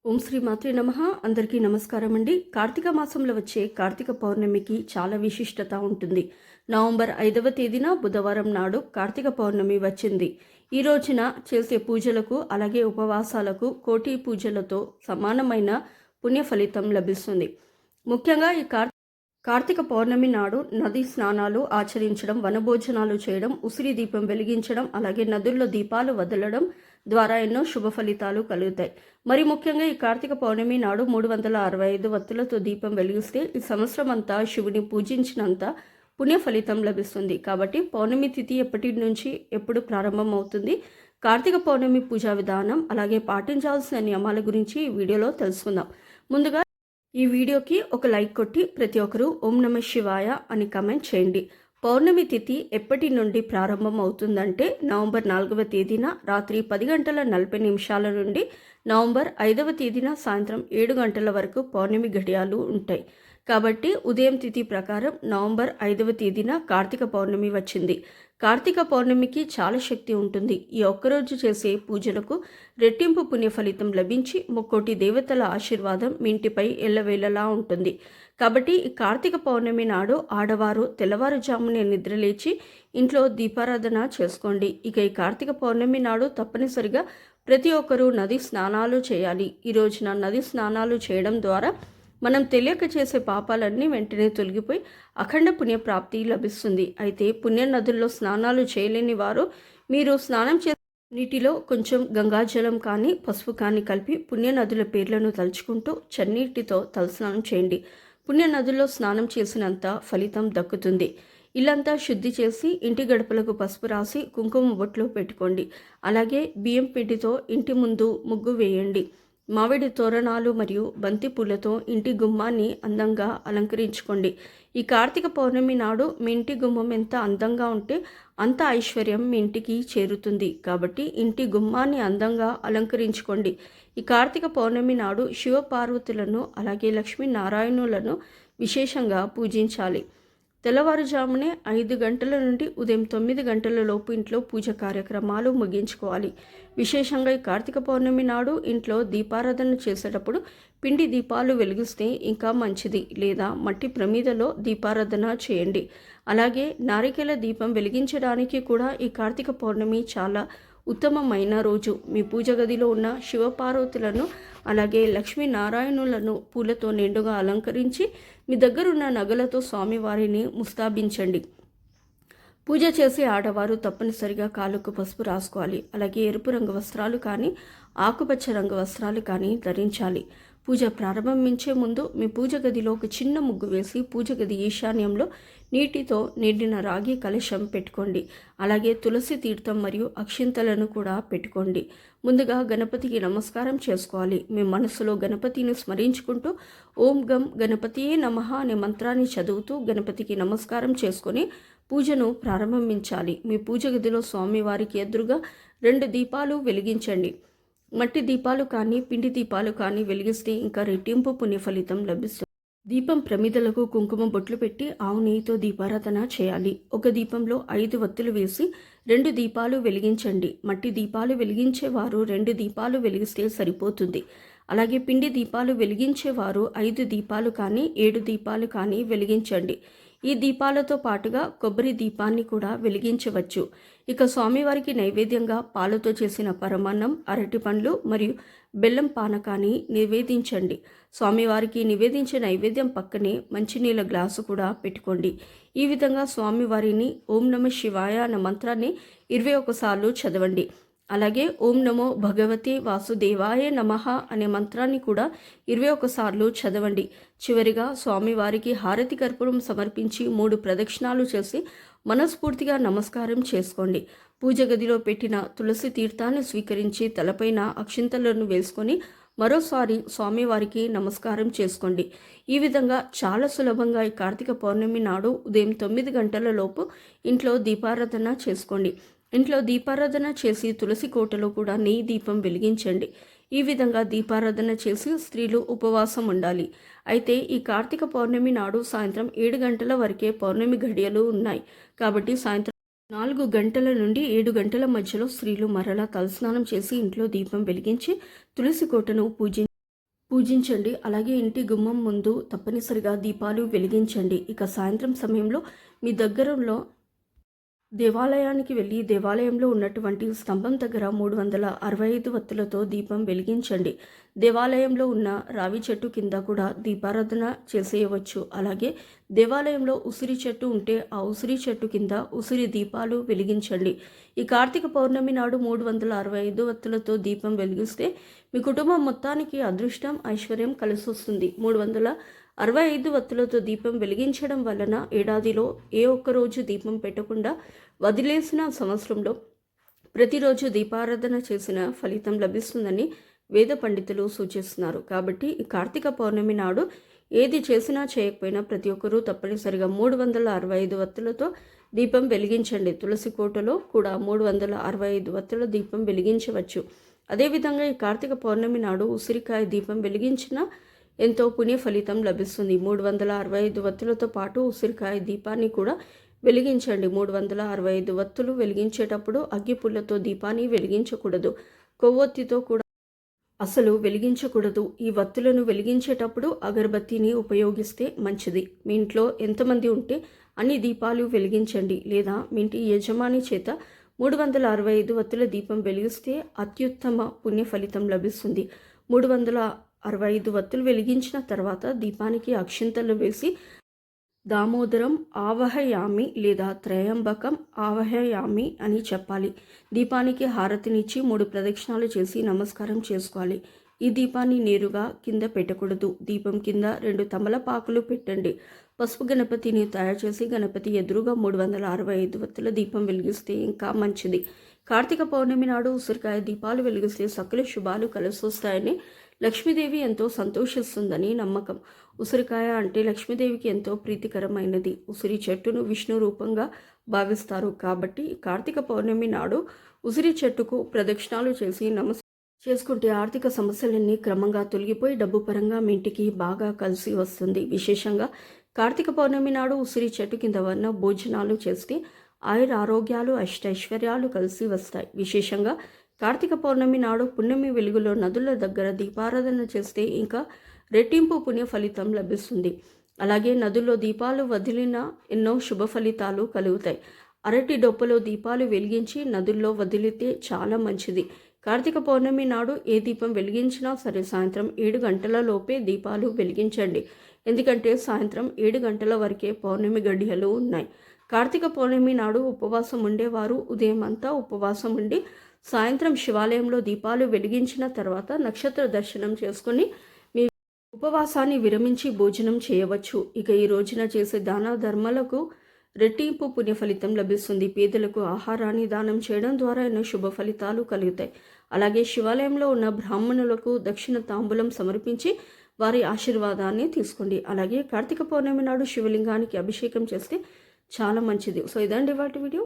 ఓం శ్రీ మాత్రే నమః. అందరికీ నమస్కారం అండి. కార్తీక మాసంలో వచ్చే కార్తీక పౌర్ణమికి చాలా విశిష్టత ఉంటుంది. నవంబర్ 5వ తేదీన బుధవారం నాడు కార్తీక పౌర్ణమి వచ్చింది. ఈ రోజున చేసే పూజలకు అలాగే ఉపవాసాలకు కోటి పూజలతో సమానమైన పుణ్య ఫలితం లభిస్తుంది. ముఖ్యంగా ఈ కార్తీక పౌర్ణమి నాడు నదీ స్నానాలు ఆచరించడం, వనభోజనాలు చేయడం, ఉసిరి దీపం వెలిగించడం, అలాగే నదుల్లో దీపాలు వదలడం ద్వారా ఎన్నో శుభ ఫలితాలు కలుగుతాయి. మరి ముఖ్యంగా ఈ కార్తీక పౌర్ణమి నాడు 365 వత్తులతో దీపం వెలిగిస్తే ఈ సంవత్సరం అంతా శివుని పూజించినంత పుణ్య ఫలితం లభిస్తుంది. కాబట్టి పౌర్ణమి తిథి ఎప్పటి నుంచి ఎప్పుడు ప్రారంభం అవుతుంది, కార్తీక పౌర్ణమి పూజా విధానం, అలాగే పాటించాల్సిన నియమాల గురించి ఈ వీడియోలో తెలుసుకుందాం. ముందుగా ఈ వీడియోకి ఒక లైక్ కొట్టి ప్రతి ఒక్కరూ ఓం నమః శివాయ అని కామెంట్ చేయండి. పౌర్ణమి తిథి ఎప్పటి నుండి ప్రారంభం అవుతుందంటే నవంబర్ 4వ తేదీన రాత్రి 10:40 నుండి నవంబర్ 5వ తేదీన సాయంత్రం 7 గంటల వరకు పౌర్ణమి ఘడియాలు ఉంటాయి. కాబట్టి ఉదయం తిథి ప్రకారం నవంబర్ 5వ తేదీన కార్తీక పౌర్ణమి వచ్చింది. కార్తీక పౌర్ణమికి చాలా శక్తి ఉంటుంది. ఈ ఒక్కరోజు చేసే పూజలకు రెట్టింపు పుణ్య ఫలితం లభించి ముక్కోటి దేవతల ఆశీర్వాదం మీ ఇంటిపై ఎల్లవేళలా ఉంటుంది. కాబట్టి ఈ కార్తీక పౌర్ణమి నాడు ఆడవారు తెల్లవారుజామునే నిద్రలేచి ఇంట్లో దీపారాధన చేసుకోండి. ఇక ఈ కార్తీక పౌర్ణమి నాడు తప్పనిసరిగా ప్రతి ఒక్కరూ నది స్నానాలు చేయాలి. ఈ రోజున నది స్నానాలు చేయడం ద్వారా మనం తెలియక చేసే పాపాలన్నీ వెంటనే తొలగిపోయి అఖండ పుణ్యప్రాప్తి లభిస్తుంది. అయితే పుణ్య నదుల్లో స్నానాలు చేయలేని వారు మీరు స్నానం చేసే నీటిలో కొంచెం గంగాజలం కానీ పసుపు కానీ కలిపి పుణ్య నదుల పేర్లను తలుచుకుంటూ చన్నీటితో తలస్నానం చేయండి. పుణ్య నదుల్లో స్నానం చేసినంత ఫలితం దక్కుతుంది. ఇల్లంతా శుద్ధి చేసి ఇంటి గడపలకు పసుపు రాసి కుంకుమ బొట్లు పెట్టుకోండి. అలాగే బియ్యం పిండితో ఇంటి ముందు ముగ్గు వేయండి. మామిడి తోరణాలు మరియు బంతి పూలతో ఇంటి గుమ్మాన్ని అందంగా అలంకరించుకోండి. ఈ కార్తీక పౌర్ణమి నాడు మీ ఇంటి గుమ్మం ఎంత అందంగా ఉంటే అంత ఐశ్వర్యం మీ ఇంటికి చేరుతుంది. కాబట్టి ఇంటి గుమ్మాన్ని అందంగా అలంకరించుకోండి. ఈ కార్తీక పౌర్ణమి నాడు శివపార్వతులను అలాగే లక్ష్మీనారాయణులను విశేషంగా పూజించాలి. తెల్లవారుజామునే 5 గంటల నుండి ఉదయం 9 గంటల లోపు ఇంట్లో పూజ కార్యక్రమాలు ముగించుకోవాలి. విశేషంగా ఈ కార్తీక పౌర్ణమి నాడు ఇంట్లో దీపారాధన చేసేటప్పుడు పిండి దీపాలు వెలిగిస్తే ఇంకా మంచిది, లేదా మట్టి ప్రమిదలో దీపారాధన చేయండి. అలాగే నారికేల దీపం వెలిగించడానికి కూడా ఈ కార్తీక పౌర్ణమి చాలా ఉత్తమమైన రోజు. మీ పూజ గదిలో ఉన్న శివపార్వతులను అలాగే లక్ష్మీనారాయణులను పూలతో నిండుగా అలంకరించి మీ దగ్గరున్న నగలతో స్వామివారిని ముస్తాబించండి. పూజ చేసే ఆడవారు తప్పనిసరిగా కాళ్ళకు పసుపు రాసుకోవాలి. అలాగే ఎరుపు రంగు వస్త్రాలు కానీ ఆకుపచ్చ రంగు వస్త్రాలు కానీ ధరించాలి. పూజ ప్రారంభించే ముందు మీ పూజ గదిలో ఒక చిన్న ముగ్గు వేసి పూజ గది ఈశాన్యంలో నీటితో నిండిన రాగి కలశం పెట్టుకోండి. అలాగే తులసి తీర్థం మరియు అక్షింతలను కూడా పెట్టుకోండి. ముందుగా గణపతికి నమస్కారం చేసుకోవాలి. మీ మనసులో గణపతిని స్మరించుకుంటూ ఓం గం గణపతియే నమః అనే మంత్రాన్ని చదువుతూ గణపతికి నమస్కారం చేసుకొని పూజను ప్రారంభించాలి. మీ పూజ గదిలో స్వామివారికి ఎదురుగా 2 దీపాలు వెలిగించండి. మట్టి దీపాలు కానీ పిండి దీపాలు కానీ వెలిగిస్తే ఇంకా రెట్టింపు పుణ్య ఫలితం లభిస్తుంది. దీపం ప్రమిదలకు కుంకుమ బొట్లు పెట్టి ఆవు నెయ్యితో దీపారాధన చేయాలి. ఒక దీపంలో 5 వత్తులు వేసి 2 దీపాలు వెలిగించండి. మట్టి దీపాలు వెలిగించేవారు 2 దీపాలు వెలిగిస్తే సరిపోతుంది. అలాగే పిండి దీపాలు వెలిగించేవారు 5 దీపాలు కానీ 7 దీపాలు కానీ వెలిగించండి. ఈ దీపాలతో పాటుగా కొబ్బరి దీపాన్ని కూడా వెలిగించవచ్చు. ఇక స్వామివారికి నైవేద్యంగా పాలతో చేసిన పరమాన్నం, అరటి పండ్లు మరియు బెల్లం పానకాన్ని నివేదించండి. స్వామివారికి నివేదించే నైవేద్యం పక్కనే మంచినీళ్ళ గ్లాసు కూడా పెట్టుకోండి. ఈ విధంగా స్వామివారిని ఓం నమః శివాయ అన్న మంత్రాన్ని 21 సార్లు చదవండి. అలాగే ఓం నమో భగవతే వాసుదేవాయ నమః అనే మంత్రాన్ని కూడా 21 సార్లు చదవండి. చివరిగా స్వామివారికి హారతి కర్పూరం సమర్పించి 3 ప్రదక్షిణాలు చేసి మనస్ఫూర్తిగా నమస్కారం చేసుకోండి. పూజ గదిలో పెట్టిన తులసి తీర్థాన్ని స్వీకరించి తలపైన అక్షింతలను వేసుకొని మరోసారి స్వామివారికి నమస్కారం చేసుకోండి. ఈ విధంగా చాలా సులభంగా ఈ కార్తీక పౌర్ణమి నాడు ఉదయం 9 గంటల లోపు ఇంట్లో దీపారాధన చేసుకోండి. ఇంట్లో దీపారాధన చేసి తులసి కోటలో కూడా నెయ్యి దీపం వెలిగించండి. ఈ విధంగా దీపారాధన చేసి స్త్రీలు ఉపవాసం ఉండాలి. అయితే ఈ కార్తీక పౌర్ణమి నాడు సాయంత్రం 7 గంటల వరకే పౌర్ణమి ఘడియలు ఉన్నాయి. కాబట్టి సాయంత్రం 4 గంటల నుండి 7 గంటల మధ్యలో స్త్రీలు మరలా తలస్నానం చేసి ఇంట్లో దీపం వెలిగించి తులసి కోటను పూజించి పూజించండి. అలాగే ఇంటి గుమ్మం ముందు తప్పనిసరిగా దీపాలు వెలిగించండి. ఇక సాయంత్రం సమయంలో మీ దగ్గరలో దేవాలయానికి వెళ్ళి దేవాలయంలో ఉన్నటువంటి స్తంభం దగ్గర 365 వత్తులతో దీపం వెలిగించండి. దేవాలయంలో ఉన్న రావి చెట్టు కింద కూడా దీపారాధన చేసేయవచ్చు. అలాగే దేవాలయంలో ఉసిరి చెట్టు ఉంటే ఆ ఉసిరి చెట్టు కింద ఉసిరి దీపాలు వెలిగించండి. ఈ కార్తీక పౌర్ణమి నాడు 365 వత్తులతో దీపం వెలిగిస్తే మీ కుటుంబం మొత్తానికి అదృష్టం, ఐశ్వర్యం కలిసొస్తుంది. 365 వత్తులతో దీపం వెలిగించడం వలన ఏడాదిలో ఏ ఒక్కరోజు దీపం పెట్టకుండా వదిలేసిన సంవత్సరంలో ప్రతిరోజు దీపారాధన చేసిన ఫలితం లభిస్తుందని వేద పండితులు సూచిస్తున్నారు. కాబట్టి ఈ కార్తీక పౌర్ణమి నాడు ఏది చేసినా చేయకపోయినా ప్రతి ఒక్కరూ తప్పనిసరిగా 365 వత్తులతో దీపం వెలిగించండి. తులసి కోటలో కూడా 365 వత్తుల దీపం వెలిగించవచ్చు. అదేవిధంగా ఈ కార్తీక పౌర్ణమి నాడు ఉసిరికాయ దీపం వెలిగించిన ఎంతో పుణ్య ఫలితం లభిస్తుంది. 365 వత్తులతో పాటు ఉసిరికాయ దీపాన్ని కూడా వెలిగించండి. 365 వత్తులు వెలిగించేటప్పుడు అగ్గిపుల్లతో దీపాన్ని వెలిగించకూడదు. కొవ్వొత్తితో కూడా అసలు వెలిగించకూడదు. ఈ వత్తులను వెలిగించేటప్పుడు అగరబత్తిని ఉపయోగిస్తే మంచిది. మీ ఇంట్లో ఎంతమంది ఉంటే అన్ని దీపాలు వెలిగించండి. లేదా మీ ఇంటి యజమాని చేత 365 వత్తుల దీపం వెలిగిస్తే అత్యుత్తమ పుణ్య ఫలితం లభిస్తుంది. 365 వత్తులు వెలిగించిన తర్వాత దీపానికి అక్షింతలు వేసి దామోదరం ఆవహయామి లేదా త్రయంబకం ఆవహయామి అని చెప్పాలి. దీపానికి హారతినిచ్చి 3 ప్రదక్షిణాలు చేసి నమస్కారం చేసుకోవాలి. ఈ దీపాన్ని నేరుగా కింద పెట్టకూడదు. దీపం కింద 2 తమలపాకులు పెట్టండి. పసుపు గణపతిని తయారు చేసి గణపతి ఎదురుగా 365 వత్తుల దీపం వెలిగిస్తే ఇంకా మంచిది. కార్తీక పౌర్ణమి నాడు ఉసిరికాయ దీపాలు వెలిగిస్తే సకల శుభాలు కలిసొస్తాయని, లక్ష్మీదేవి ఎంతో సంతోషిస్తుందని నమ్మకం. ఉసిరికాయ అంటే లక్ష్మీదేవికి ఎంతో ప్రీతికరమైనది. ఉసిరి చెట్టును విష్ణు రూపంగా భావిస్తారు. కాబట్టి కార్తీక పౌర్ణమి నాడు ఉసిరి చెట్టుకు ప్రదక్షిణాలు చేసి చేసుకుంటే ఆర్థిక సమస్యలన్నీ క్రమంగా తొలగిపోయి డబ్బు పరంగా మీ ఇంటికి బాగా కలిసి వస్తుంది. విశేషంగా కార్తీక పౌర్ణమి నాడు ఉసిరి చెట్టు కింద వన్న భోజనాలు చేస్తే ఆయుర ఆరోగ్యాలు అష్టైశ్వర్యాలు కలిసి వస్తాయి. విశేషంగా కార్తీక పౌర్ణమి నాడు పున్నమి వెలుగులో నదుల దగ్గర దీపారాధన చేస్తే ఇంకా రెట్టింపు పుణ్య ఫలితం లభిస్తుంది. అలాగే నదుల్లో దీపాలు వదిలిన ఎన్నో శుభ ఫలితాలు కలుగుతాయి. అరటి డొప్పలో దీపాలు వెలిగించి నదుల్లో వదిలితే చాలా మంచిది. కార్తీక పౌర్ణమి నాడు ఏ దీపం వెలిగించినా సరే సాయంత్రం 7 గంటల లోపే దీపాలు వెలిగించండి. ఎందుకంటే సాయంత్రం 7 గంటల వరకే పౌర్ణమి గడియలు ఉన్నాయి. కార్తీక పౌర్ణమి నాడు ఉపవాసం ఉండేవారు ఉదయం అంతా ఉపవాసం ఉండి సాయంత్రం శివాలయంలో దీపాలు వెలిగించిన తర్వాత నక్షత్ర దర్శనం చేసుకుని మీ ఉపవాసాన్ని విరమించి భోజనం చేయవచ్చు. ఇక ఈ రోజున చేసే దాన ధర్మాలకు రెట్టింపు పుణ్య ఫలితం లభిస్తుంది. పేదలకు ఆహారాన్ని దానం చేయడం ద్వారా ఎన్నో శుభ ఫలితాలు కలుగుతాయి. అలాగే శివాలయంలో ఉన్న బ్రాహ్మణులకు దక్షిణ తాంబూలం సమర్పించి వారి ఆశీర్వాదాన్ని తీసుకోండి. అలాగే కార్తీక పౌర్ణమి నాడు శివలింగానికి అభిషేకం చేస్తే చాలా మంచిది. సో ఇదండి వాటి వీడియో.